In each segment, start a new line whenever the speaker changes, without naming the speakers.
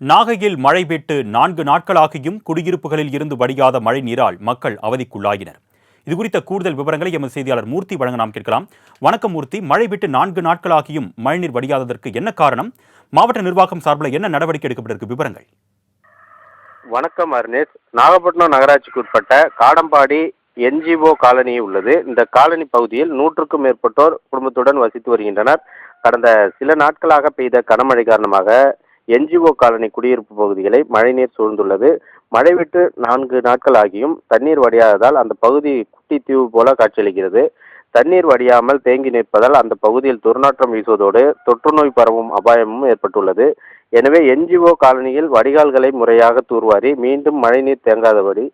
நாகையில் மழை பெய்து 4 நாட்களாகியும் குடியிருப்புகளில் இருந்து வடியாத மழை நீரால் மக்கள் அவதிக்குள்ளாகினர். இதுகுறித்த கூடுதல் விவரங்களை எமது செய்தியாளர் மூர்த்தி வழங்க நாம் கேட்கலாம். வணக்கம் மூர்த்தி, மழை பெய்து 4 நாட்களாகியும் மழைநீர் வடியாததற்கு என்ன காரணம்? மாவட்ட நிர்வாகம் சார்பில் என்ன நடவடிக்கை எடுக்கப்பட்டிருக்கு? விவரங்கள்.
வணக்கம் அர்னேஷ். நாகப்பட்டினம் நகராட்சிக்கு உட்பட்ட காடம்பாடி NGO காலனி உள்ளது. இந்த காலனி பகுதியில் 100க்கும் மேற்பட்டோர் குடும்பத்துடன் வசித்து வருகின்றனர். கடந்த சில நாட்களாக பெய்த கனமழை காரணமாக NGO காலனி குடியிருப்பு பகுதிகளை மழைநீர் சூழ்ந்துள்ளது. மழை விட்டு 4 நாட்கள் ஆகியும் தண்ணீர் வடியாததால் அந்த பகுதி குட்டி தீவு போல காட்சியளிக்கிறது. தண்ணீர் வடியாமல் தேங்கி நிற்பதால் அந்த பகுதியில் துர்நாற்றம் வீசுவதோடு தொற்றுநோய் பரவும் அபாயமும் ஏற்பட்டுள்ளது. எனவே NGO காலனியில் வடிகால்களை முறையாக தூர்வாரி மீண்டும் மழைநீர் தேங்காதபடி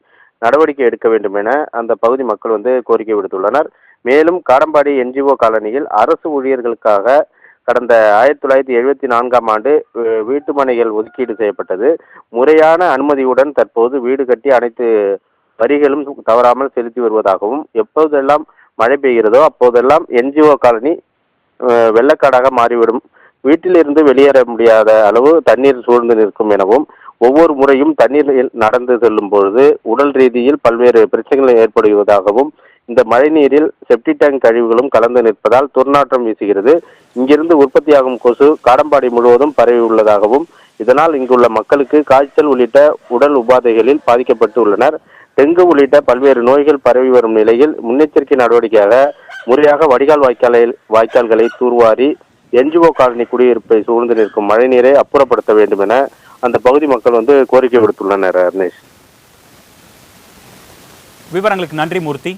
நடவடிக்கை எடுக்க வேண்டும் என அந்த பகுதி மக்கள் கோரிக்கை விடுத்துள்ளனர். மேலும் காடம்பாடி NGO காலனியில் அரசு ஊழியர்களுக்காக கடந்த 1974ஆம் ஆண்டு வீட்டு மனைகள் ஒதுக்கீடு செய்யப்பட்டது. முறையான அனுமதியுடன் தற்போது வீடு கட்டி அனைத்து வரிகளும் தவறாமல் செலுத்தி வருவதாகவும், எப்போதெல்லாம் மழை பெய்கிறதோ அப்போதெல்லாம் NGO காலனி வெள்ளக்காடாக மாறிவிடும், வீட்டிலிருந்து வெளியேற முடியாத அளவு தண்ணீர் சூழ்ந்து நிற்கும் எனவும், ஒவ்வொரு முறையும் தண்ணீர் நடந்து செல்லும் பொழுது உடல் ரீதியில் பல்வேறு பிரச்சனைகள் ஏற்படுவதாகவும், இந்த மழைநீரில் செப்டி டேங்க் கழிவுகளும் கலந்து நிற்பதால் துர்நாற்றம் வீசுகிறது. இங்கிருந்து உற்பத்தியாகும் கொசு காடம்பாடி முழுவதும் பரவி உள்ளதாகவும், இதனால் இங்குள்ள மக்களுக்கு காய்ச்சல் உள்ளிட்ட உடல் உபாதைகளில் பாதிக்கப்பட்டு உள்ளனர். டெங்கு உள்ளிட்ட பல்வேறு நோய்கள் பரவி வரும் நிலையில் முன்னெச்சரிக்கை நடவடிக்கையாக முறையாக வடிகால் வாய்க்கால்களை தூர்வாரி NGO காலனி குடியிருப்பை சூழ்ந்து நிற்கும் மழைநீரை அப்புறப்படுத்த வேண்டும் என அந்த பகுதி மக்கள் கோரிக்கை விடுத்துள்ளனர். அர்னேஷ்,
விவரங்களுக்கு நன்றி மூர்த்தி.